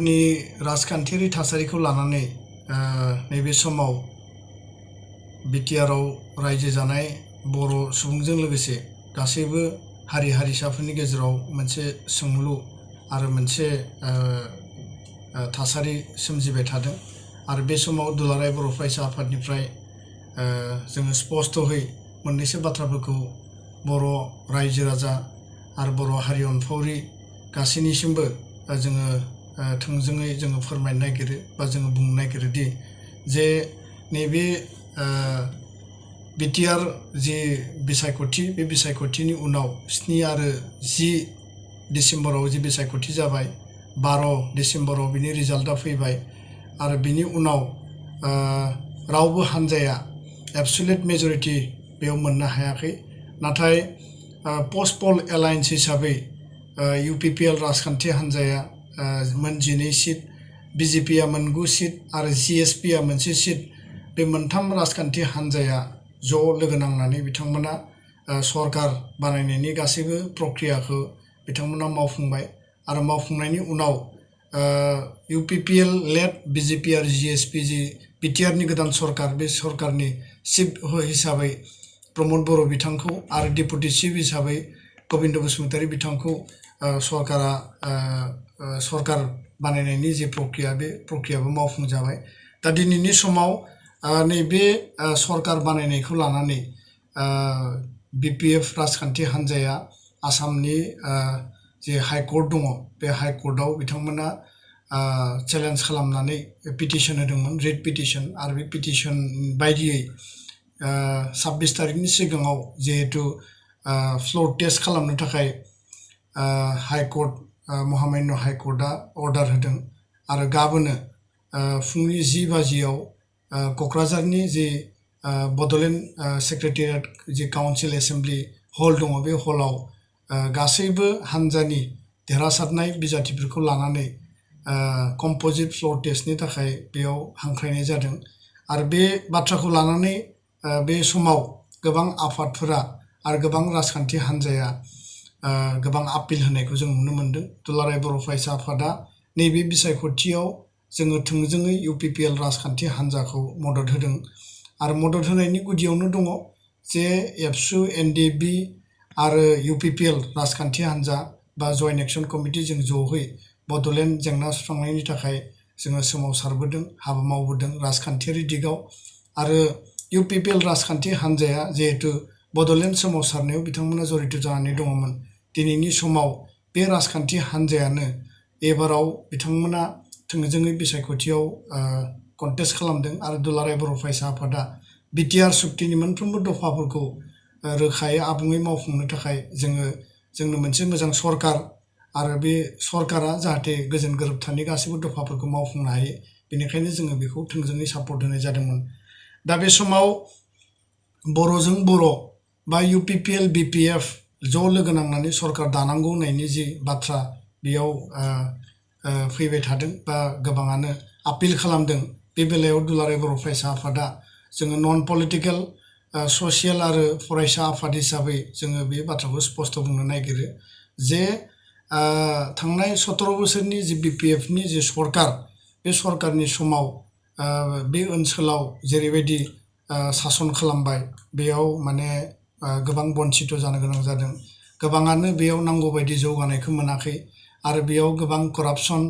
नि राजखान्थियारि थासारिखौ लानानै नैबे समाव बिटिआरआव रायजो जानाय बर' सुबुंजों लोगोसे गासैबो हारि हारिसाफोरनि गेजेराव मोनसे सोंलु आरो मोनसे थासारि सोमजिबाय थादों आरो बे समाव दुलाराय बर' फरायसा आफादनिफ्राय जोङो स्पष्टयै मोननैसो बाथ्राफोरखौ बर' रायजो राजा आरो बर' हारि अनफावरि गासैनिसिमबो जोङो थोंजोङै जोङो फोरमायनो नागिरो बा जोङो बुंनो नागिरोदि जे नैबे बिटिआर जि बिसायख'थि बे बिसायख'थिनि उनाव 7 आरो 10 डिसेम्बराव जि बिसायख'थि जाबाय 12 डिसेम्बराव बिनि रिजाल्टआ फैबाय आरो बिनि उनाव रावबो हान्जाया एबसुलेट मेजरिटि बेयाव मोननो हायाखै नाथाय पोस्ट पोल एलायन्स हिसाबै इउपिपिएल राजखान्थि हान्जाया मोन 12 सीट बिजेपिआ मोन 9 सीट आरो जिएसपिआ मोनसे सीट बे मोनथाम राजखान्थि हान्जाया ज' लोगो नांनानै बिथांमोना सरकार बानायनायनि गासैबो प्रक्रियाखौ बिथांमोना मावफुंबाय आरो मावफुंनायनि उनाव इउपिपिएल लेड बिजेपि आरो जिएसपि जि बिटिआरनि गोदान सरकार बे सरकारनि चिफ हिसाबै प्रमद बर' बिथांखौ आरो डेपुटि चिफ हिसाबै गबिन्द बसुमतारी बिथांखौ सरकारा सरकार बानायनायनि जे प्रक्रिया बे प्रक्रियाबो मावफुंजाबाय दा दिनैनि समाव नैबे सरकार बानायनायखौ लानानै बिपिएफ राजखान्थि हान्जाया आसामनि जे हाइकर्ट दङ बे हाइकर्टआव बिथांमोना चेलेन्ज खालामनानै पिटिशन होदोंमोन रिट पिटिशन आरो बे पिटिशन बायदियै 26 तारिखनि सिगाङाव जिहेतु फ्लोर टेस्ट खालामनो थाखाय हाइकर्ट महामान्य हाइकर्टआ अर्डार होदों आरो गाबोनो फुंनि 10 बाजियाव क'क्राझारनि जे बड'लेण्ड सेक्रेटारियेट जे काउन्सिल एसेम्बलि हल दङ बे हलाव गासैबो हान्जानि देरहासारनाय बिजाथिफोरखौ लानानै कम्पोजिट फ्लोर टेस्टनि थाखाय बेयाव हांख्रायनाय जादों आरो बे बाथ्राखौ लानानै बे समाव गोबां आफादफोरा आरो गोबां राजखान्थि हान्जाया गोबां आपिल होनायखौ जों नुनो मोन्दों दुलाराय बर' फरायसा आफादा नैबे बिसायख'थियाव जोङो थोंजोङै इउपिपिएल राजखान्थि हान्जाखौ मदद होदों आरो मदद होनायनि गुदियावनो दङ जे एबसु एनडिएफबि आरो इउपिपिएल राजखान्थि हान्जा बा जइन्ट एक्सन कमिटि जों ज'है बड'लेण्ड जेंना सुस्रांनायनि थाखाय जोङो सोमावसारबोदों हाबा मावबोदों राजखान्थियारि दिगाव आरो इउपिपिएल राजखान्थि हान्जाया जिहेतु बड'लेण्ड सोमावसारनायाव बिथांमोना जड़ित जानानै दङमोन दिनैनि समाव बे राजखान्थि हान्जायानो एबाराव बिथांमोना थोंजोङै बिसायख'थियाव कन्टेस्ट खालामदों आरो दुलाराय बर' फरायसा आफादा बिटिआर सुक्तिनि मोनफ्रोमबो दफाफोरखौ रोखायै आबुङै मावफुंनो थाखाय जोंनो मोनसे मोजां सरकार आरो बे सरकारा जाहाथे गोजोन गोरोबथानि गासैबो दफाफोरखौ मावफुंनो हायो बेनिखायनो जोङो बेखौ थोंजोङै सापर्ट होनाय जादोंमोन दा बे समाव बर'जों बर' बा इउपिपिएल बिपिएफ ज' लोगो नांनानै सरकार दानांगौ होननायनि जि बाथ्रा बेयाव फैबाय थादों बा गोबाङानो आपिल खालामदों बे बेलायाव दुलाराय बर' फरायसा आफादा जोङो नन पलिटिकेल ससियेल आरो फरायसा आफाद हिसाबै जोङो बे बाथ्राखौ स्पष्ट बुंनो नागिरो जे थांनाय 17 बोसोरनि जि बिपिएफनि जि सरकार बे सरकारनि समाव बे ओनसोलाव जेरैबायदि सासन खालामबाय बेयाव माने गोबां बन्सित जानो गोनां जादों गोबाङानो बेयाव नांगौ बायदि जौगानायखौ मोनाखै आरो बेयाव गोबां करापसन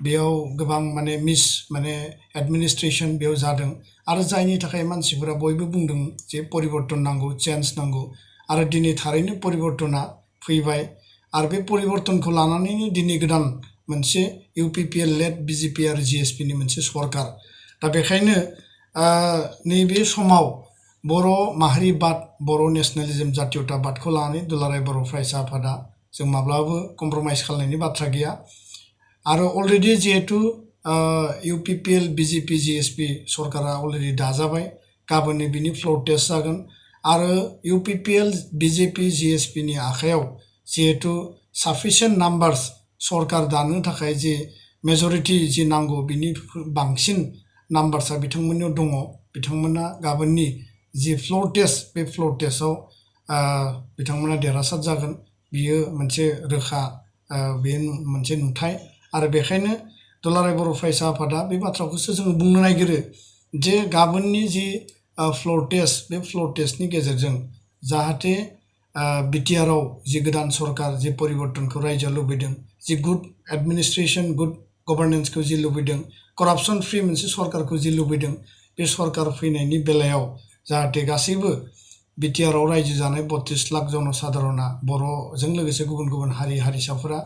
बेयाव गोबां माने एडमिनिस्ट्रेशन बेयाव जादों आरो जायनि थाखाय मानसिफोरा बयबो बुंदों जे परिबर्तन नांगौ चेन्ज नांगौ आरो दिनै थारैनो परिबर्तना फैबाय आरो बे परिबर्तनखौ लानानैनो दिनै गोदान मोनसे इउपिपिएल लेड बिजेपि आरो जिएसपिनि मोनसे सरकार दा बेखायनो नैबे समाव बर' माहारिबाद बर' नेशनेलिज्म जातीयताबादखौ लानानै दुलाराय बर' फरायसा आफादा जों माब्लाबाबो कमप्रमाइज खालामनायनि बाथ्रा गैया आरो अलरेडि जिहेतु इउपिपिएल बिजेपि जिएसपि सरकारा अलरेडि दाजाबाय गाबोननो बिनि फ्लोर टेस्ट जागोन आरो इउपिपिएल बिजेपि जिएसपिनि आखायाव जिहेतु साफिसियेन्ट नाम्बार्स सरकार दानो थाखाय जे मेजरिटि जि नांगौ बिनि बांसिन नाम्बार्सआ बिथांमोननियाव दङ बिथांमोना गाबोननि जि फ्लोर टेस्ट बे फ्लोर टेस्टआव बिथांमोना देरहासार जागोन बियो मोनसे रोखा बे मोनसे नुथाय आरो बेखायनो दुलाराय बर' फरायसा आफादा बे बाथ्राखौसो जोङो बुंनो नागिरो जे गाबोननि जि फ्ल'र टेस्ट बे फ्ल'र टेस्टनि गेजेरजों जाहाथे बिटिआरआव जि गोदान सरकार जि परिबर्तनखौ रायजोआ लुबैदों जि गुड एडमिनिस्ट्रेशन गुड गभर्नेन्सखौ जि लुबैदों करप्शन फ्रि मोनसे सरकारखौ जि लुबैदों बे सरकार फैनायनि बेलायाव जाहाथे गासैबो बिटिआरआव रायजो जानाय 32 लाख जनसाधारणा बर'जों लोगोसे गुबुन गुबुन हारि हारिसाफोरा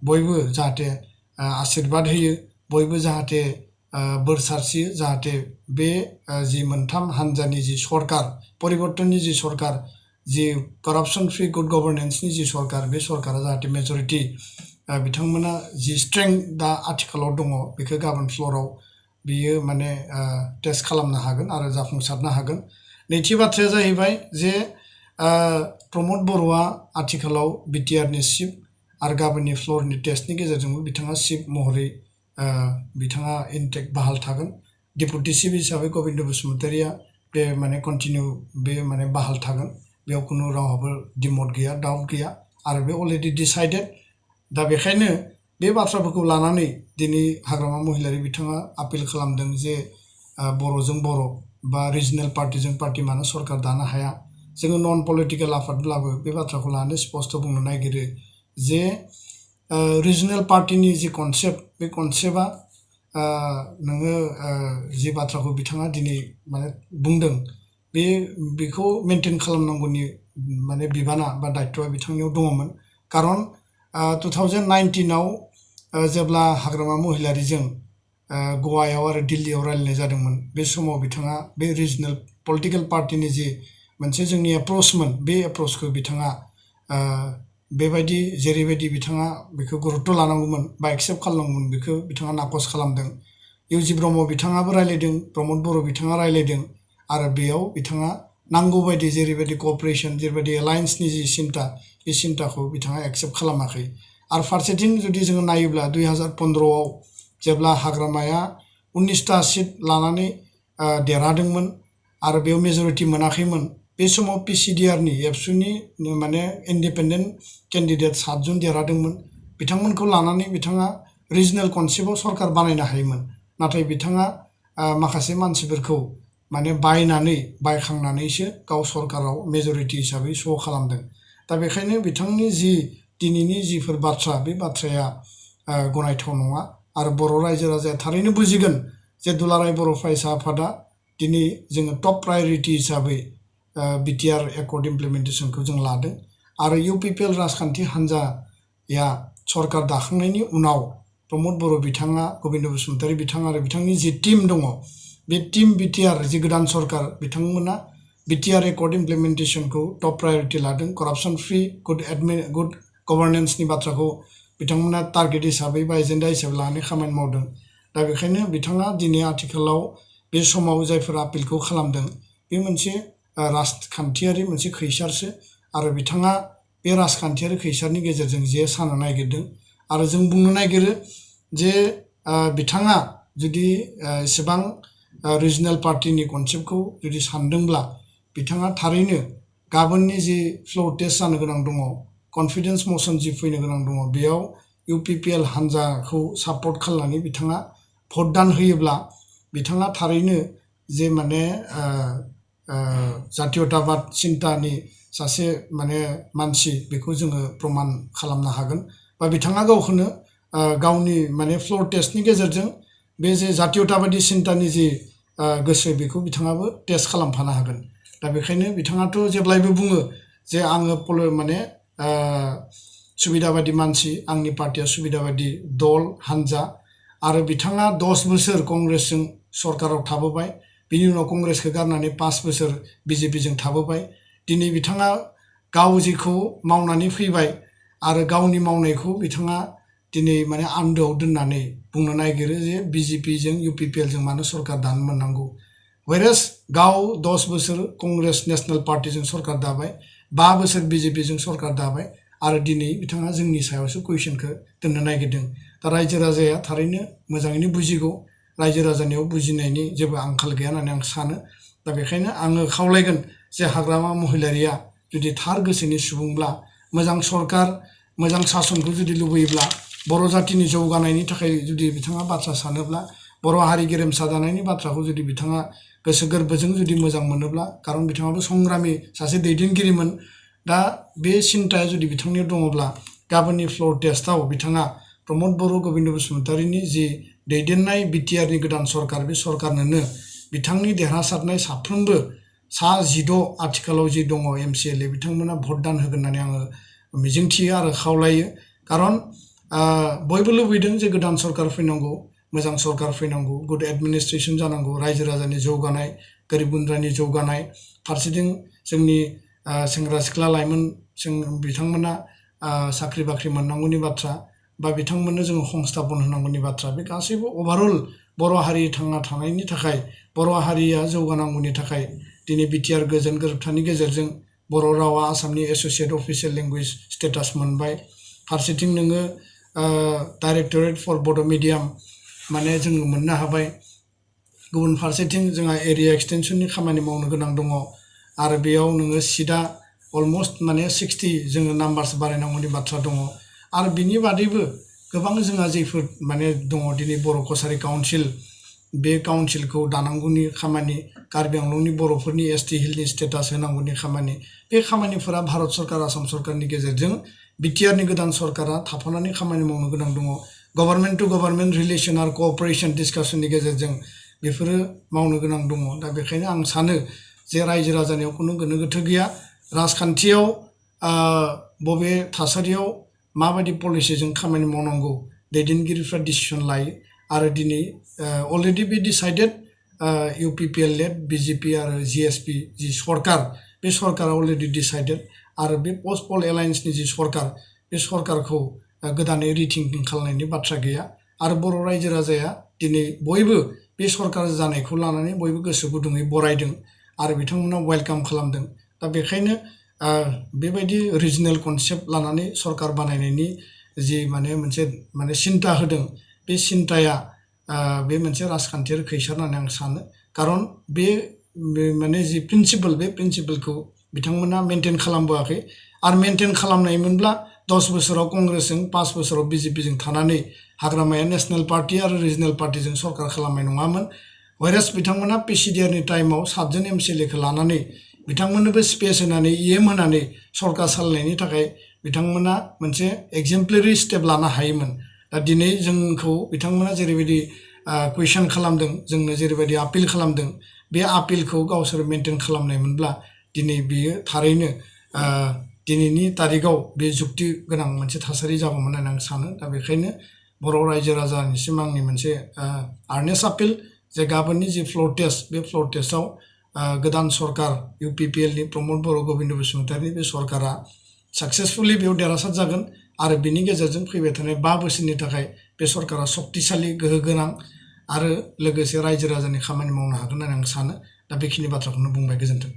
बयबो जाहाथे आशीर्बाद होयो बयबो जाहाथे बोर सारस्रियो जाहाथे बे जि मोनथाम हान्जानि जि सरकार परिबर्तननि जि सरकार जि करप्शन फ्रि गुड गभर्नेन्सनि जि सरकार बे सरकारा जाहाथे मेजरिटि बिथांमोना जि स्ट्रेंथ दा आथिखालाव दङ बेखौ गाबोन फ्ल'राव बियो माने टेस्ट खालामनो हागोन आरो जाफुंसारनो हागोन नैथि बाथ्राया जाहैबाय जे प्रमद बर'आ आथिखालाव बिटिआरनि चिफ आरो गाबोननि फ्ल'रनि टेस्टनि गेजेरजोंबो बिथाङा चिफ महरै बिथाङा इनटेक्ट बहाल थागोन डेपुटि चिफ हिसाबै गबिन्द बसुमतारिया बे माने कन्टिनिउ बे माने बहाल थागोन बेयाव खुनु रावहाबो डिमट गैया डाउट गैया आरो बे अलरेडि डिसाइडेड दा बेखायनो बे बाथ्राफोरखौ लानानै दिनै हाग्रामा महिलारि बिथाङा आपिल खालामदों जे बर'जों बर' बा रिजनेल पार्टिजों पार्टि मानो सरकार दानो हाया जोङो नन पलिटिकेल आफादब्लाबो बे बाथ्राखौ लानानै स्पष्ट बुंनो नागिरो जे रिजनेल पार्टिनि जि कनसेप्ट बे कनसेप्टआ नोङो जि बाथ्राखौ बिथाङा दिनै माने बुंदों बेखौ मेनटेन खालामनांगौनि माने बिबाना बा दायित्वआ बिथांनियाव दङमोन खारन 2019आव जेब्ला हाग्रामा महिलारिजों गवायाव आरो दिल्लीयाव रायलायनाय जादोंमोन बे समाव बिथाङा बे रिजनेल पलिटिकेल पार्टिनि जि मोनसे जोंनि एप्रोचमोन बे एप्रोचखौ बिथाङा बेबायदि जेरैबायदि बिथाङा बेखौ गुरुत्व लानांगौमोन बा एक्सेप्ट खालामनांगौमोन बेखौ बिथाङा नाकच खालामदों इउजि ब्रह्म बिथाङाबो रायलायदों प्रमद बर' बिथाङा रायलायदों आरो बेयाव बिथाङा नांगौ बायदि जेरैबायदि कअपारेशन जेरैबायदि एलायन्सनि जि सिन्था बे सिन्ताखौ बिथाङा एक्सेप्ट खालामाखै आरो फारसेथिं जुदि जोङो नायोब्ला 2015आव जेब्ला हाग्रामाया 19टा सिट लानानै देरहादोंमोन आरो बेयाव मेजरिटि मोनाखैमोन बे समाव पिसिडिआरनि एबसुनि माने इन्डिपेन्डेन्ट केन्डिडेट 7 जन देरहादोंमोन बिथांमोनखौ लानानै बिथाङा रिजनेल कनसेप्टआव सरकार बानायनो हायोमोन नाथाय बिथाङा माखासे मानसिफोरखौ माने बायखांनानैसो गाव सरकाराव मेजरिटि हिसाबै श' खालामदों दा बेखायनो बिथांनि जि दिनैनि जिफोर बाथ्रा बे बाथ्राया गनायथाव नङा आरो बर' रायजो राजाया थारैनो बुजिगोन जे दुलाराय बर' फरायसा आफादा दिनै जोङो टप प्रायरिटि हिसाबै बिटिआर एकर्ड इमप्लिमेन्टेसनखौ जों लादों आरो इउपिपिएल राजखान्थि हान्जाया सरकार दाखांनायनि उनाव प्रमद बर' बिथाङा गबिन्द बसुमतारि बिथाङा आरो बिथांनि जि टीम दङ बे टीम बिटिआर जि गोदान सरकार बिथांमोना बिटिआर एकर्ड इमप्लिमेन्टेसनखौ टप प्रायरिटि लादों करप्शन फ्रि गुड गभर्नेन्सनि बाथ्राखौ बिथांमोना टार्गेट हिसाबै बा एजेन्डा हिसाबै लानानै खामानि मावदों दा बेखायनो बिथाङा दिनै आथिखालाव बे समाव जायफोर आपिलखौ खालामदों बे मोनसे राजखान्थियारि मोनसे खैसारसो आरो बिथाङा बे राजखान्थियारि खैसारनि गेजेरजों जे सानो नागिरदों आरो जों बुंनो नागिरो जे बिथाङा जुदि एसेबां रिजनेल पार्टिनि कनसेप्टखौ जुदि सानदोंब्ला बिथाङा थारैनो गाबोननि जि फ्ल'र टेस्ट जानो गोनां दङ कनफिडेन्स मसन जि फैनो गोनां दङ बेयाव इउपिपिएल हान्जाखौ सापर्ट खालामनानै बिथाङा भटदान होयोब्ला बिथाङा थारैनो जे माने जातीयताबाद सिन्तानि सासे माने मानसि बेखौ जोङो प्रमान खालामनो हागोन बा बिथाङा गावखौनो गावनि माने फ्ल'र टेस्टनि गेजेरजों बे जे जातीयताबादि सिन्तानि जि गोसो बेखौ बिथाङाबो टेस्ट खालामफानो हागोन दा बेखायनो बिथाङाथ' जेब्लायबो बुङो जे आङो माने सुबिदाबादि मानसि आंनि पार्टिया सुबिदाबादि दल हान्जा आरो बिथाङा 10 बोसोर कंग्रेसजों सरकाराव थाबोबाय बिनि उनाव कंग्रेसखौ गारनानै 5 बोसोर बिजेपिजों थाबोबाय दिनै बिथाङा गाव जेखौ मावनानै फैबाय आरो गावनि मावनायखौ बिथाङा दिनै माने आन्दोआव दोननानै बुंनो नागिरो जे बिजेपिजों इउपिपिएलजों मानो सरकार दानो मोननांगौ व्हेरेस गाव 10 बोसोर कंग्रेस नेशनेल पार्टिजों सरकार दाबाय 5 बोसोर बिजेपिजों सरकार दाबाय आरो दिनै बिथाङा जोंनि सायावसो कुइसनखौ दोननो नागिरदों दा रायजो राजाया थारैनो मोजाङैनो बुजिगौ रायजो राजानियाव बुजिनायनि जेबो आंखाल गैया होननानै आं सानो दा बेखायनो आङो खावलायगोन जे हाग्रामा महिलारिया जुदि थार गोसोनि सुबुंब्ला मोजां सरकार मोजां सासनखौ जुदि लुबैयोब्ला बर' जातिनि जौगानायनि थाखाय जुदि बिथाङा बाथ्रा सानोब्ला बर' हारि गेरेमसा जानायनि बाथ्राखौ जुदि बिथाङा गोसो गोरबोजों जुदि मोजां मोनोब्ला खारन बिथाङाबो संग्रामि सासे दैदेनगिरिमोन दा बे सिन्ताया जुदि बिथांनियाव दङब्ला गाबोननि फ्ल'र टेस्टआव बिथाङा प्रमद बर' गबिन्द बसुमतारीनि जि दैदेननाय बिटिआरनि गोदान सरकार बे सरकारनोनो बिथांनि देरहासारनाय साफ्रोमबो सा 16 आथिखालाव जि दङ MCLA बिथांमोना भट दान होगोन होननानै आङो मिजिंथियो आरो खावलायो खारन बयबो लुबैदों जे गोदान सरकार फैनांगौ मोजां सरकार फैनांगौ गुड एडमिनिस्ट्रेशन जानांगौ रायजो राजानि जौगानाय गोरिब गुन्द्रानि जौगानाय फारसेथिं जोंनि सेंग्रा सिख्ला लाइमोन जों बिथांमोना साख्रि बाख्रि मोननांगौनि बाथ्रा बा बिथांमोननो जों संस्थापन होनांगौनि बाथ्रा बे गासैबो ओभारअल बर' हारि थांना थानायनि थाखाय बर' हारिया जौगानांगौनि थाखाय दिनै बिटिआर गोजोन गोरोबथानि गेजेरजों बर' रावा आसामनि एसोसिएट अफिसियेल लेंगुवेज स्टेटास मोनबाय फारसेथिं नोङो डाइरेक्टरेट फर बड' मिडियाम माने जोङो मोननो हाबाय गुबुन फारसेथिं जोंहा एरिया एक्सटेनसननि खामानि मावनो गोनां दङ आरो बेयाव नोङो सिटआ अलमस्ट माने 60 जोङो नाम्बार्स बारायनांगौनि बाथ्रा दङ आरो बिनि बादैबो गोबां जोंहा जेफोर माने दङ दिनै बर' कसारी काउन्सिल बे काउन्सिलखौ दानांगौनि खामानि कार्बि आंलंनि बर'फोरनि ST हिलनि स्टेटास होनांगौनि खामानि बे खामानिफोरा भारत सरकार आसाम सरकारनि गेजेरजों बिटिआरनि गोदान सरकारा थाफानानै खामानि मावनो गोनां दङ गभर्नमेन्ट टु गभर्नमेन्ट रिलेसन आरो कअपारेसन डिसकासननि गेजेरजों बेफोरो मावनो गोनां दङ दा बेखायनो आं सानो जे रायजो राजानियाव खुनु गोनो गोथो गैया राजखान्थियाव बबे थासारियाव माबायदि पलिसिजों खामानि मावनांगौ दैदेनगिरिफ्रा डिसिसन लायो आरो दिनै अलरेडि बे डिसाइडेड UPPL लेड BJP आरो GSP जि सरकार बे सरकारा अलरेडि डिसाइडेड आरो बे पोस्ट पल एलायन्सनि जि सरकार बे सरकारखौ गोदानै रिथिंकिं खालामनायनि बाथ्रा गैया आरो बर' रायजो राजाया दिनै बयबो बे सरकार जानायखौ लानानै बयबो गोसो गुदुङै बरायदों आरो बिथांमोना वेलकाम खालामदों दा बेखायनो बेबायदि रिजनेल कनसेप्ट लानानै सरकार बानायनायनि जि मोनसे सिन्ता होदों बे सिन्ताया बे मोनसे राजखान्थियारि खैसार होननानै आं सानो खारन बे माने जि प्रिन्सिपल बे प्रिन्सिपलखौ बिथांमोना मेनटेन खालामबोआखै आरो मेनटेन खालामनायमोनब्ला 10 बोसोराव कंग्रेसजों 5 बोसोराव BJPजों थानानै हाग्रामाया नेशनेल पार्टी आरो रिजनेल पार्टीजों सरकार खालामनाय नङामोन व्हेरेस बिथांमोना PCDRनि टाइमाव 7 जन MCLAखौ लानानै बिथांमोननोबो स्पेस होनानै EM होनानै सरकार सालायनायनि थाखाय बिथांमोना मोनसे एक्जेम्पलारि स्टेप लानो हायोमोन दा दिनै जोंखौ बिथांमोना जेरैबायदि कुइसन खालामदों जोंनो जेरैबायदि आपिल खालामदों बे आपिलखौ गावसोर मेनटेन खालामनायमोनब्ला दिनै बियो थारैनो दिनैनि तारिखाव बे जुक्ति गोनां मोनसे थासारि जागौमोन होननानै आं सानो दा बेखायनो बर' रायजो राजानिसिम आंनि मोनसे आर्नेस्ट आपिल जे गाबोननि जि फ्ल'र टेस्ट बे फ्ल'र टेस्टआव गोदान सरकार UPPLनि प्रमद बर' गबिन्द बसुमतारीनि बे सरकारा साक्सेसफुलि बेयाव देरहासार जागोन आरो बिनि गेजेरजों फैबाय थानाय 5 बोसोरनि थाखाय बे सरकारा शक्तिशाली गोहो गोनां आरो लोगोसे रायजो राजानि खामानि मावनो हागोन होननानै आं सानो दा बेखिनि बाथ्राखौनो बुंबाय गोजोन्थों।